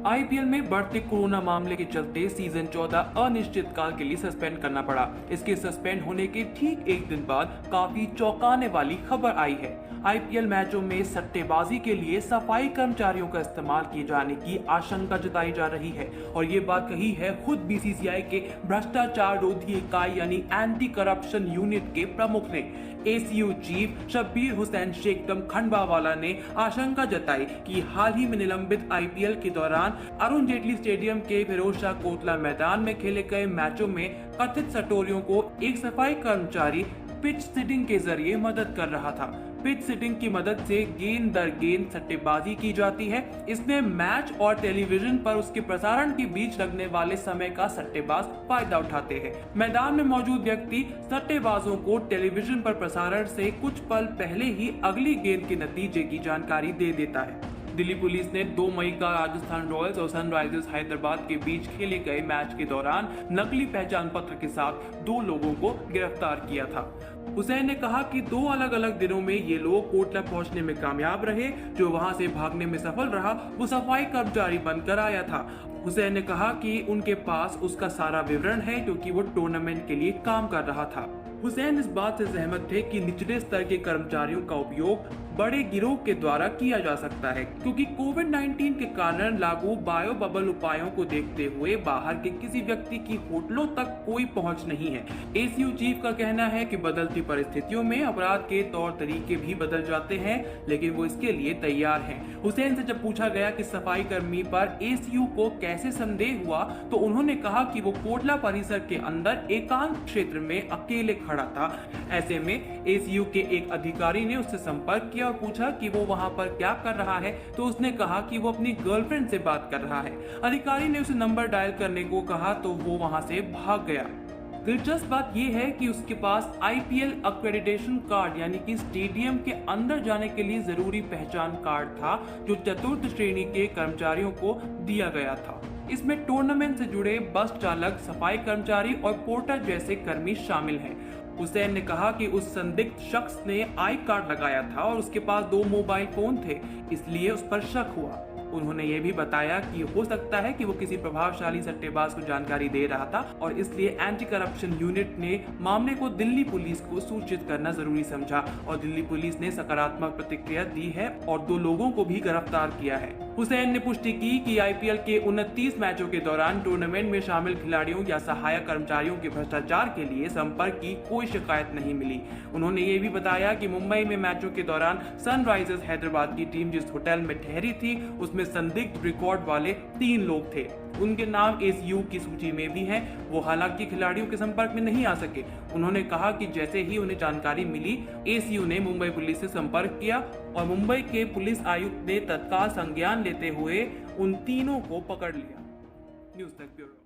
IPL में बढ़ते corona मामले के चलते सीजन 14 अनिश्चित काल के लिए सस्पेंड करना पड़ा। इसके सस्पेंड होने के ठीक एक दिन बाद काफी चौंकाने वाली खबर आई है। आईपीएल मैचों में सट्टेबाजी के लिए सफाई कर्मचारियों का इस्तेमाल किए जाने की आशंका जताई जा रही है और ये बात कही है खुद बीसीसीआई के भ्रष्टाचार रोधी इकाई यानी एंटी करप्शन यूनिट के प्रमुख ने। एसीयू चीफ शब्बीर हुसैन शेखदम खंडवावाला ने आशंका जताई कि हाल ही में निलंबित आईपीएल के दौरान अरुण जेटली स्टेडियम के फिरोजशाह कोटला मैदान में खेले गए मैचों में कथित सटोरियों को एक सफाई कर्मचारी पिच सिटिंग के जरिए मदद कर रहा था। पिच सिटिंग की मदद से गेंद दर गेंद सट्टेबाजी की जाती है। इसमें मैच और टेलीविजन पर उसके प्रसारण के बीच लगने वाले समय का सट्टेबाज फायदा उठाते हैं। मैदान में मौजूद व्यक्ति सट्टेबाजों को टेलीविजन पर प्रसारण से कुछ पल पहले ही अगली गेंद के नतीजे की जानकारी दे देता है। दिल्ली पुलिस ने 2 मई का राजस्थान रॉयल्स और सनराइजर्स हैदराबाद के बीच खेले गए मैच के दौरान नकली पहचान पत्र के साथ 2 लोगों को गिरफ्तार किया था। हुसैन ने कहा कि 2 अलग अलग दिनों में ये लोग कोटला पहुंचने में कामयाब रहे। जो वहां से भागने में सफल रहा वो सफाई कर्मचारी बनकर आया था। हुसैन ने कहा कि उनके पास उसका सारा विवरण है क्योंकि वो टूर्नामेंट के लिए काम कर रहा था। हुसैन इस बात से सहमत थे कि निचले स्तर के कर्मचारियों का उपयोग बड़े गिरोह के द्वारा किया जा सकता है क्योंकि कोविड-19 के कारण लागू बायो बबल उपायों को देखते हुए बाहर के किसी व्यक्ति की होटलों तक कोई पहुंच नहीं है। एसीयू चीफ का कहना है कि बदलती परिस्थितियों में अपराध के तौर तरीके भी बदल जाते हैं, लेकिन वो इसके लिए तैयार हैं। हुसैन से जब पूछा गया कि सफाई कर्मी पर एसीयू को कैसे संदेह हुआ तो उन्होंने कहा कि वो कोटला परिसर के अंदर एकांत क्षेत्र में अकेले खड़ा था। ऐसे में एसीयू के एक अधिकारी ने उससे संपर्क किया और पूछा कि वो वहां पर क्या कर रहा है तो उसने कहा कि वो अपनी गर्लफ्रेंड से बात कर रहा है। अधिकारी ने उसे नंबर डायल करने को कहा तो वो वहां से भाग गया। दिलचस्प बात यह है कि उसके पास आईपीएल एक्रेडिटेशन कार्ड यानी कि स्टेडियम के अंदर जाने के लिए जरूरी पहचान कार्ड था जो चतुर्थ श्रेणी के कर्मचारियों को दिया गया था। इसमें टूर्नामेंट से जुड़े बस चालक, सफाई कर्मचारी और पोर्टर जैसे कर्मी शामिल हैं। हुसैन ने कहा कि उस संदिग्ध शख्स ने आई कार्ड लगाया था और उसके पास 2 मोबाइल फोन थे, इसलिए उस पर शक हुआ। उन्होंने ये भी बताया कि हो सकता है कि वो किसी प्रभावशाली सट्टेबाज को जानकारी दे रहा था और इसलिए एंटी करप्शन यूनिट ने मामले को दिल्ली पुलिस को सूचित करना जरूरी समझा और दिल्ली पुलिस ने सकारात्मक प्रतिक्रिया दी है और 2 लोगों को भी गिरफ्तार किया है। हुसैन ने पुष्टि की कि आईपीएल के 29 मैचों के दौरान टूर्नामेंट में शामिल खिलाड़ियों या सहायक कर्मचारियों के भ्रष्टाचार के लिए संपर्क की कोई शिकायत नहीं मिली। उन्होंने ये भी बताया कि मुंबई में मैचों के दौरान सनराइजर्स हैदराबाद की टीम जिस होटल में ठहरी थी उसमें संदिग्ध रिकॉर्ड वाले 3 लोग थे। उनके नाम एसीयू की सूची में भी हैं। वो हालांकि खिलाड़ियों के संपर्क में नहीं आ सके। उन्होंने कहा कि जैसे ही उन्हें जानकारी मिली एसीयू ने मुंबई पुलिस से संपर्क किया और मुंबई के पुलिस आयुक्त ने तत्काल संज्ञान लेते हुए उन तीनों को पकड़ लिया। न्यूज़ तक ब्यूरो।